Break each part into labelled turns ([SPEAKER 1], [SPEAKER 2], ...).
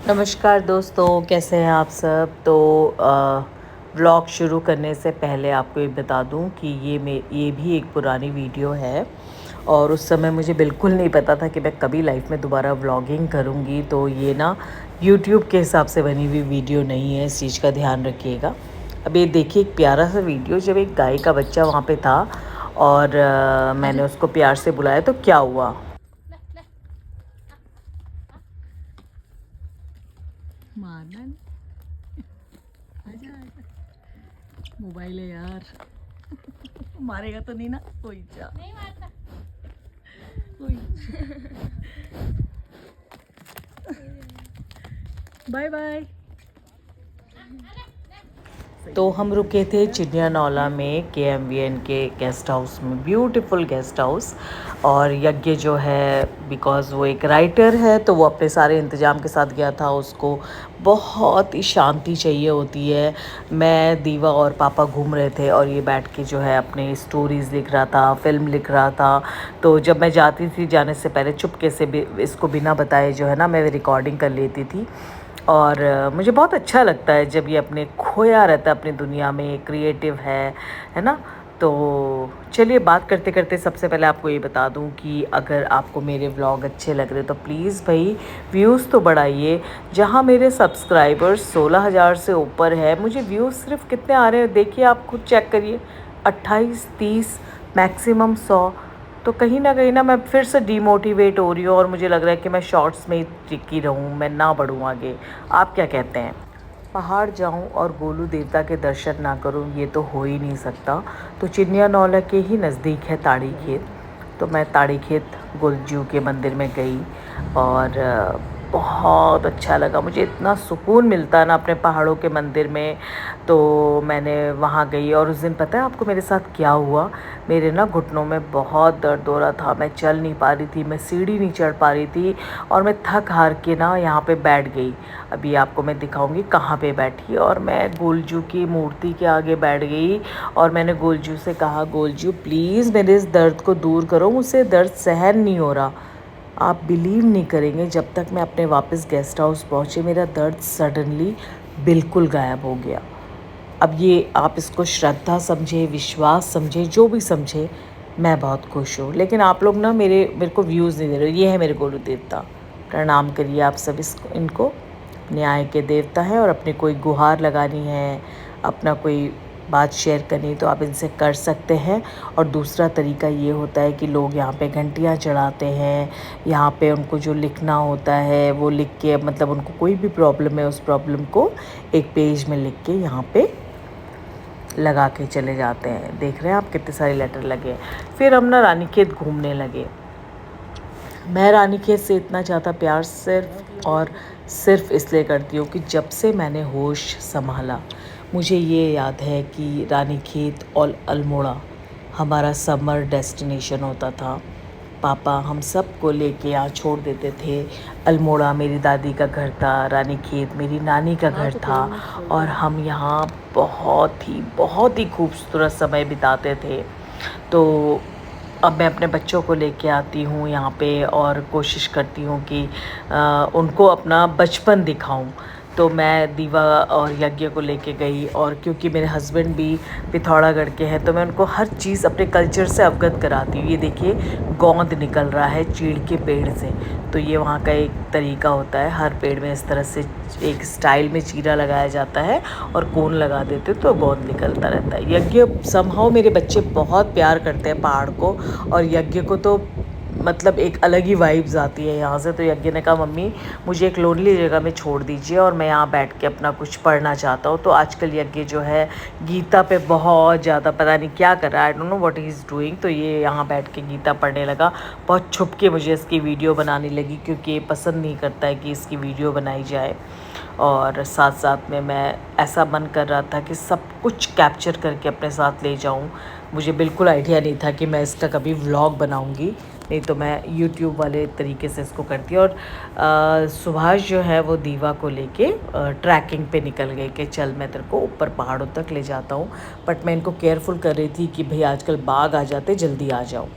[SPEAKER 1] नमस्कार दोस्तों, कैसे हैं आप सब। तो व्लॉग शुरू करने से पहले आपको ये बता दूं कि ये भी एक पुरानी वीडियो है और उस समय मुझे बिल्कुल नहीं पता था कि मैं कभी लाइफ में दोबारा व्लॉगिंग करूंगी। तो ये ना यूट्यूब के हिसाब से बनी हुई वीडियो नहीं है, इस चीज़ का ध्यान रखिएगा। अब ये देखिए एक प्यारा सा वीडियो, जब एक गाय का बच्चा वहाँ पे था और मैंने उसको प्यार से बुलाया तो क्या हुआ। मारना नहीं। आजा आजा, मोबाइल है यार। मारेगा तो नहीं ना कोई। जा नहीं मारता कोई। Bye bye. तो हम रुके थे चिड़ियानौला में KMVN के गेस्ट हाउस में, ब्यूटीफुल गेस्ट हाउस। और यज्ञ जो है, बिकॉज़ वो एक राइटर है तो वो अपने सारे इंतज़ाम के साथ गया था। उसको बहुत ही शांति चाहिए होती है। मैं, दीवा और पापा घूम रहे थे और ये बैठ के जो है अपने स्टोरीज़ लिख रहा था, फ़िल्म लिख रहा था। तो जब मैं जाती थी जाने से पहले चुपके से भी इसको बिना बताए जो है ना मैं रिकॉर्डिंग कर लेती थी। और मुझे बहुत अच्छा लगता है जब ये अपने खोया रहता है अपनी दुनिया में, क्रिएटिव है ना। तो चलिए, बात करते करते सबसे पहले आपको ये बता दूं कि अगर आपको मेरे व्लॉग अच्छे लग रहे तो प्लीज़ भाई व्यूज़ तो बढ़ाइए। जहां मेरे सब्सक्राइबर्स 16,000 से ऊपर है, मुझे व्यूज़ सिर्फ कितने आ रहे हैं देखिए, आप खुद चेक करिए, 28, 30, मैक्सिमम 100। तो कहीं ना मैं फिर से डीमोटिवेट हो रही हूँ और मुझे लग रहा है कि मैं शॉर्ट्स में ही टिकी रहूँ, मैं ना बढ़ूँ आगे। आप क्या कहते हैं। पहाड़ जाऊं और गोलू देवता के दर्शन ना करूं, ये तो हो ही नहीं सकता। तो चिड़ियानौला के ही नज़दीक है ताड़ी खेत। तो मैं ताड़ी खेत गोलजू के मंदिर में गई और बहुत अच्छा लगा मुझे, इतना सुकून मिलता है ना अपने पहाड़ों के मंदिर में। तो मैंने वहाँ गई और उस दिन पता है आपको मेरे साथ क्या हुआ। मेरे ना घुटनों में बहुत दर्द हो रहा था, मैं चल नहीं पा रही थी, मैं सीढ़ी नहीं चढ़ पा रही थी और मैं थक हार के ना यहाँ पे बैठ गई। अभी आपको मैं दिखाऊंगी कहाँ पे बैठी। और मैं गोलजू की मूर्ति के आगे बैठ गई और मैंने गोलजू से कहा, गोलजू प्लीज़ मेरे इस दर्द को दूर करो, मुझसे दर्द सहन नहीं हो रहा। आप बिलीव नहीं करेंगे, जब तक मैं अपने वापस गेस्ट हाउस पहुँची मेरा दर्द सडनली बिल्कुल गायब हो गया। अब ये आप इसको श्रद्धा समझे, विश्वास समझे, जो भी समझे, मैं बहुत खुश हूँ। लेकिन आप लोग ना मेरे को व्यूज़ नहीं दे रहे हो। ये है मेरे गोलू देवता, प्रणाम करिए आप सब इनको। न्याय के देवता है और अपनी कोई गुहार लगानी है, अपना कोई बात शेयर करनी है तो आप इनसे कर सकते हैं। और दूसरा तरीका ये होता है कि लोग यहाँ पे घंटियाँ चढ़ाते हैं, यहाँ पे उनको जो लिखना होता है वो लिख के, मतलब उनको कोई भी प्रॉब्लम है उस प्रॉब्लम को एक पेज में लिख के यहाँ पे लगा के चले जाते हैं। देख रहे हैं आप कितने सारे लेटर लगे। फिर हम ना रानीखेत घूमने लगे। मैं रानीखेत से इतना ज़्यादा प्यार सिर्फ और सिर्फ इसलिए करती हूँ कि जब से मैंने होश संभाला मुझे ये याद है कि रानीखेत और अल्मोड़ा हमारा समर डेस्टिनेशन होता था। पापा हम सब को लेके यहाँ छोड़ देते थे। अल्मोड़ा मेरी दादी का घर था, रानीखेत मेरी नानी का घर था और हम यहाँ बहुत ही खूबसूरत समय बिताते थे। तो अब मैं अपने बच्चों को लेके आती हूँ यहाँ पे और कोशिश करती हूँ कि उनको अपना बचपन दिखाऊं। तो मैं दीवा और यज्ञ को लेके गई और क्योंकि मेरे हस्बैंड भी पिथौरागढ़ के हैं तो मैं उनको हर चीज़ अपने कल्चर से अवगत कराती हूँ। ये देखिए गोंद निकल रहा है चीड़ के पेड़ से, तो ये वहाँ का एक तरीका होता है, हर पेड़ में इस तरह से एक स्टाइल में चीरा लगाया जाता है और कोन लगा देते तो गोंद निकलता रहता है। यज्ञ समहाउ मेरे बच्चे बहुत प्यार करते हैं पहाड़ को और यज्ञ को तो मतलब एक अलग ही वाइब्स आती है यहाँ से। तो यज्ञ ने कहा मम्मी मुझे एक लोनली जगह में छोड़ दीजिए और मैं यहाँ बैठ के अपना कुछ पढ़ना चाहता हूँ। तो आजकल यज्ञ जो है गीता पे बहुत ज़्यादा पता नहीं क्या कर रहा है, I don't know what he is doing. तो ये यहाँ बैठ के गीता पढ़ने लगा। बहुत छुप के मुझे इसकी वीडियो बनाने लगी क्योंकि ये पसंद नहीं करता है कि इसकी वीडियो बनाई जाए। और साथ साथ में मैं ऐसा मन कर रहा था कि सब कुछ कैप्चर करके अपने साथ ले जाऊं। मुझे बिल्कुल आइडिया नहीं था कि मैं इसका कभी व्लॉग बनाऊंगी, नहीं तो मैं यूट्यूब वाले तरीके से इसको करती। और सुभाष जो है वो दीवा को लेके ट्रैकिंग पे निकल गए कि चल मैं तेरे को ऊपर पहाड़ों तक ले जाता हूँ। बट मैं इनको केयरफुल कर रही थी कि भाई आजकल बाघ आ जाते, जल्दी आ जाओ।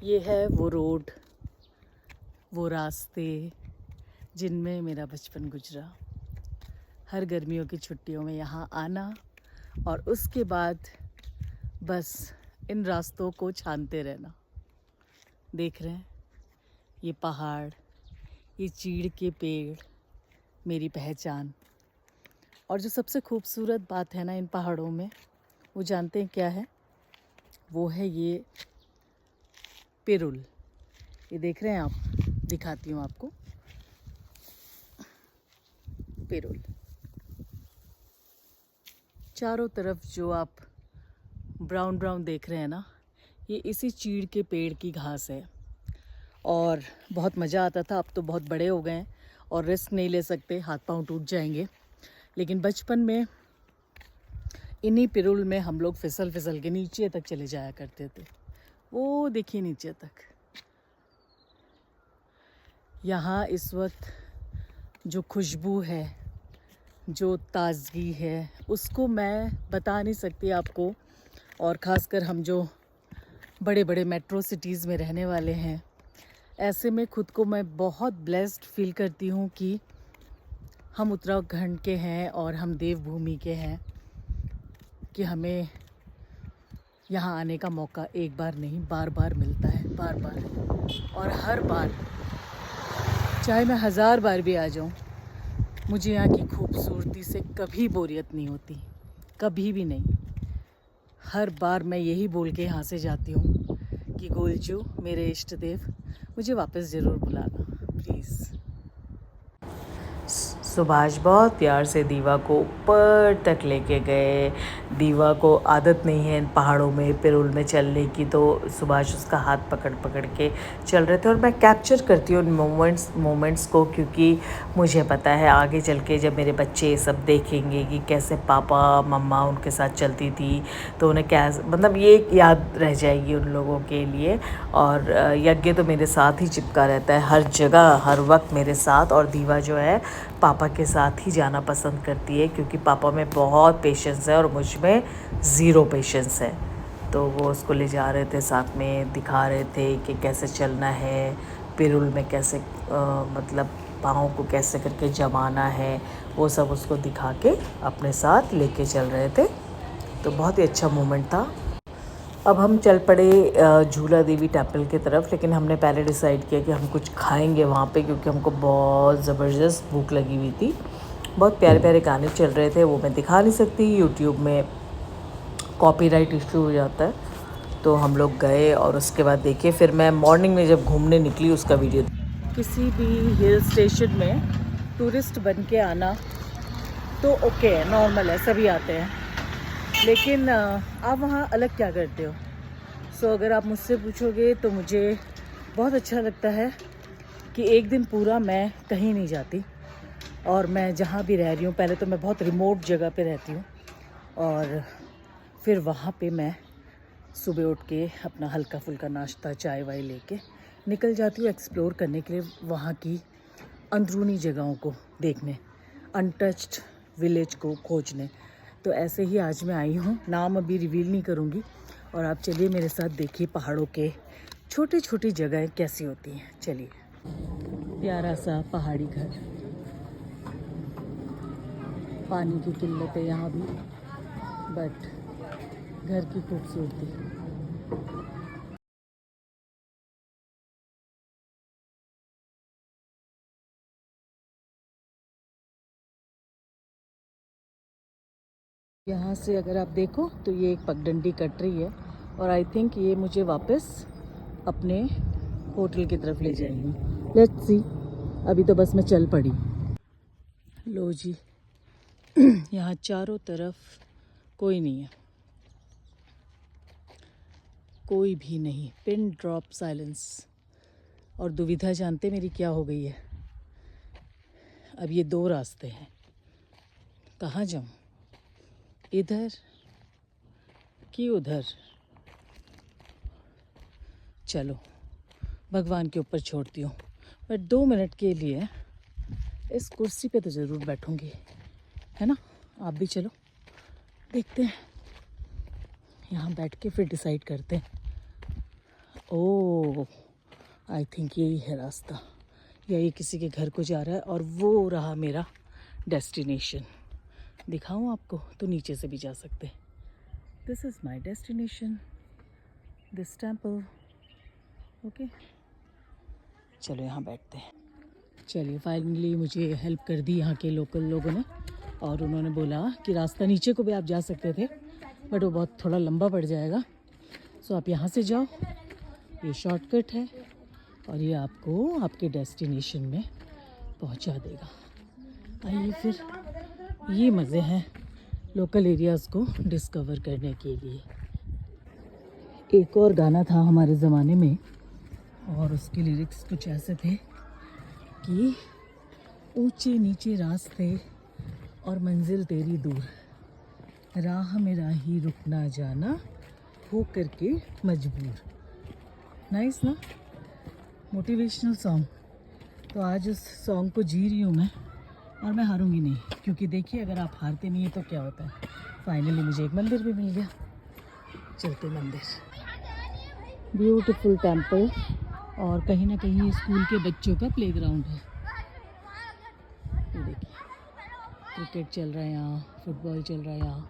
[SPEAKER 1] ये है वो रोड, वो रास्ते, जिनमें मेरा बचपन गुजरा। हर गर्मियों की छुट्टियों में यहाँ आना और उसके बाद बस इन रास्तों को छानते रहना। देख रहे हैं ये पहाड़, ये चीड़ के पेड़, मेरी पहचान। और जो सबसे खूबसूरत बात है ना इन पहाड़ों में, वो जानते हैं क्या है? वो है ये पिरुल। ये देख रहे हैं आप, दिखाती हूँ आपको। पिरुल चारों तरफ जो आप ब्राउन ब्राउन देख रहे हैं ना, ये इसी चीड़ के पेड़ की घास है। और बहुत मज़ा आता था। अब तो बहुत बड़े हो गए हैं और रिस्क नहीं ले सकते, हाथ पांव टूट जाएंगे। लेकिन बचपन में इन्हीं पिरुल में हम लोग फिसल फिसल के नीचे तक चले जाया करते थे। वो देखिए नीचे तक। यहाँ इस वक्त जो खुशबू है, जो ताज़गी है, उसको मैं बता नहीं सकती आपको। और ख़ासकर हम जो बड़े बड़े मेट्रो सिटीज़ में रहने वाले हैं, ऐसे में खुद को मैं बहुत ब्लेस्ड फील करती हूँ कि हम उत्तराखंड के हैं और हम देवभूमि के हैं, कि हमें यहाँ आने का मौका एक बार नहीं बार बार मिलता है, बार बार। और हर बार, चाहे मैं 1000 बार भी आ जाऊँ, मुझे यहाँ की खूबसूरती से कभी बोरियत नहीं होती, कभी भी नहीं। हर बार मैं यही बोल के यहाँ से जाती हूँ कि गोलजू मेरे इष्ट देव, मुझे वापस ज़रूर बुलाना प्लीज़। सुभाष बहुत प्यार से दीवा को ऊपर तक लेके गए। दीवा को आदत नहीं है इन पहाड़ों में, पिरुल में चलने की, तो सुभाष उसका हाथ पकड़ पकड़ के चल रहे थे। और मैं कैप्चर करती हूँ उन मोमेंट्स को, क्योंकि मुझे पता है आगे चल के जब मेरे बच्चे ये सब देखेंगे कि कैसे पापा मम्मा उनके साथ चलती थी, तो उन्हें क्या मतलब ये याद रह जाएगी उन लोगों के लिए। और यज्ञ तो मेरे साथ ही चिपका रहता है हर जगह, हर वक्त मेरे साथ। और दीवा जो है पापा के साथ ही जाना पसंद करती है, क्योंकि पापा में बहुत पेशेंस है और मुझ में ज़ीरो पेशेंस है। तो वो उसको ले जा रहे थे, साथ में दिखा रहे थे कि कैसे चलना है पिरुल में, कैसे मतलब पाँव को कैसे करके जमाना है, वो सब उसको दिखा के अपने साथ लेके चल रहे थे। तो बहुत ही अच्छा मोमेंट था। अब हम चल पड़े झूला देवी टेम्पल की तरफ, लेकिन हमने पहले डिसाइड किया कि हम कुछ खाएंगे वहाँ पे, क्योंकि हमको बहुत ज़बरदस्त भूख लगी हुई थी। बहुत प्यारे प्यारे गाने चल रहे थे, वो मैं दिखा नहीं सकती, यूट्यूब में कॉपीराइट इशू हो जाता है। तो हम लोग गए और उसके बाद देखिए, फिर मैं मॉर्निंग में जब घूमने निकली उसका वीडियो। किसी भी हिल स्टेशन में टूरिस्ट बन के आना तो ओके है, नॉर्मल है, सभी आते हैं। लेकिन आप वहाँ अलग क्या करते हो? सो अगर आप मुझसे पूछोगे तो मुझे बहुत अच्छा लगता है कि एक दिन पूरा मैं कहीं नहीं जाती, और मैं जहाँ भी रह रही हूँ, पहले तो मैं बहुत रिमोट जगह पे रहती हूँ, और फिर वहाँ पे मैं सुबह उठ के अपना हल्का फुल्का नाश्ता चाय वाय लेके निकल जाती हूँ एक्सप्लोर करने के लिए, वहाँ की अंदरूनी जगहों को देखने, अनटच्ड विलेज को खोजने। तो ऐसे ही आज मैं आई हूँ, नाम अभी रिवील नहीं करूँगी। और आप चलिए मेरे साथ, देखिए पहाड़ों के छोटी छोटी जगहें कैसी होती हैं। चलिए, प्यारा सा पहाड़ी घर, पानी की किल्लत है यहाँ भी, बट घर की खूबसूरती। यहाँ से अगर आप देखो तो ये एक पगडंडी कट रही है, और आई थिंक ये मुझे वापस अपने होटल की तरफ ले जाएगी। लेट्स सी, अभी तो बस मैं चल पड़ी। लो जी, यहाँ चारों तरफ कोई नहीं है, कोई भी नहीं, पिन ड्रॉप साइलेंस। और दुविधा जानते मेरी क्या हो गई है? अब ये 2 रास्ते हैं, कहाँ जाऊँ, इधर कि उधर? चलो भगवान के ऊपर छोड़ती हूँ, बट 2 मिनट के लिए इस कुर्सी पे तो ज़रूर बैठूँगी, है ना? आप भी चलो, देखते हैं, यहाँ बैठ के फिर डिसाइड करते हैं। ओह, आई थिंक यही है रास्ता, या ये किसी के घर को जा रहा है, और वो रहा मेरा डेस्टिनेशन। दिखाऊं आपको तो नीचे से भी जा सकते हैं। This is my destination, this temple. Okay, चलो यहाँ बैठते हैं। चलिए, फाइनली मुझे हेल्प कर दी यहाँ के लोकल लोगों ने, और उन्होंने बोला कि रास्ता नीचे को भी आप जा सकते थे, बट वो बहुत थोड़ा लंबा पड़ जाएगा, सो आप यहाँ से जाओ, ये शॉर्टकट है और ये आपको आपके डेस्टिनेशन में पहुँचा देगा। आइए फिर, ये मज़े हैं लोकल एरियाज़ को डिस्कवर करने के लिए। एक और गाना था हमारे ज़माने में, और उसके लिरिक्स कुछ ऐसे थे कि ऊंचे नीचे रास्ते और मंजिल तेरी दूर, राह में राही रुक ना जाना, हो करके मजबूर। नाइस ना, मोटिवेशनल सॉन्ग। तो आज उस सॉन्ग को जी रही हूँ मैं, और मैं हारूंगी नहीं, क्योंकि देखिए अगर आप हारते नहीं हैं तो क्या होता है। फाइनली मुझे एक मंदिर भी मिल गया। चलते मंदिर, ब्यूटीफुल टेम्पल, और कहीं ना कहीं स्कूल के बच्चों का प्लेग्राउंड है। ये देखिए, क्रिकेट चल रहा है यहाँ, फुटबॉल चल रहा है यहाँ।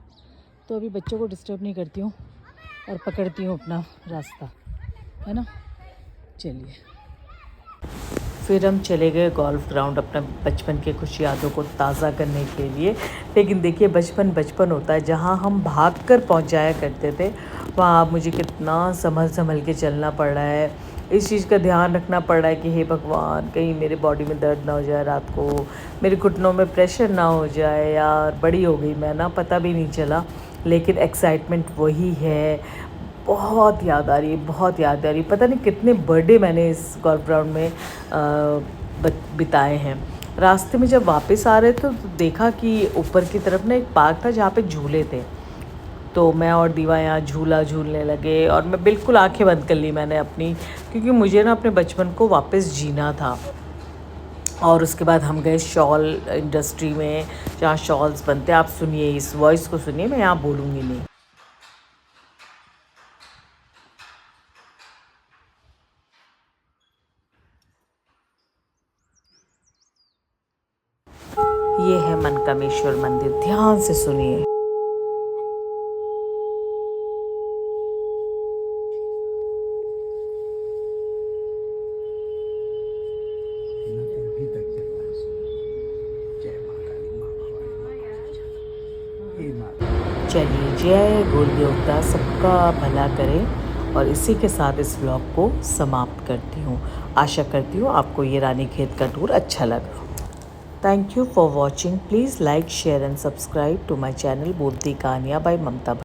[SPEAKER 1] तो अभी बच्चों को डिस्टर्ब नहीं करती हूँ और पकड़ती हूँ अपना रास्ता, है ना। चलिए, फिर हम चले गए गोल्फ ग्राउंड अपने बचपन के कुछ यादों को ताज़ा करने के लिए। लेकिन देखिए, बचपन बचपन होता है, जहाँ हम भाग कर पहुँच जाया करते थे, वहाँ अब मुझे कितना संभल के चलना पड़ रहा है। इस चीज़ का ध्यान रखना पड़ रहा है कि हे भगवान, कहीं मेरे बॉडी में दर्द ना हो जाए रात को, मेरे घुटनों में प्रेशर ना हो जाए। यार बड़ी हो गई मैं ना, पता भी नहीं चला, लेकिन एक्साइटमेंट वही है। बहुत याद आ रही है, बहुत याद आ रही है। पता नहीं कितने बर्थडे मैंने इस गोल्फ ग्राउंड में बिताए हैं। रास्ते में जब वापस आ रहे थे तो देखा कि ऊपर की तरफ ना एक पार्क था जहाँ पे झूले थे। तो मैं और दीवा यहाँ झूला झूलने लगे, और मैं बिल्कुल आंखें बंद कर ली मैंने अपनी, क्योंकि मुझे ना अपने बचपन को वापस जीना था। और उसके बाद हम गए शॉल इंडस्ट्री में, जहाँ शॉल्स बनते हैं। आप सुनिए, इस वॉइस को सुनिए, मैं यहाँ बोलूँगी नहीं। ये है मनकामेश्वर मंदिर, ध्यान से सुनिए। चलिए, जय गुरु देवता सबका भला करे, और इसी के साथ इस व्लॉग को समाप्त करती हूँ। आशा करती हूँ आपको ये रानीखेत का टूर अच्छा लगा। Thank you for watching. Please like, share and subscribe to my channel Bodhi Kaniya by Mamta.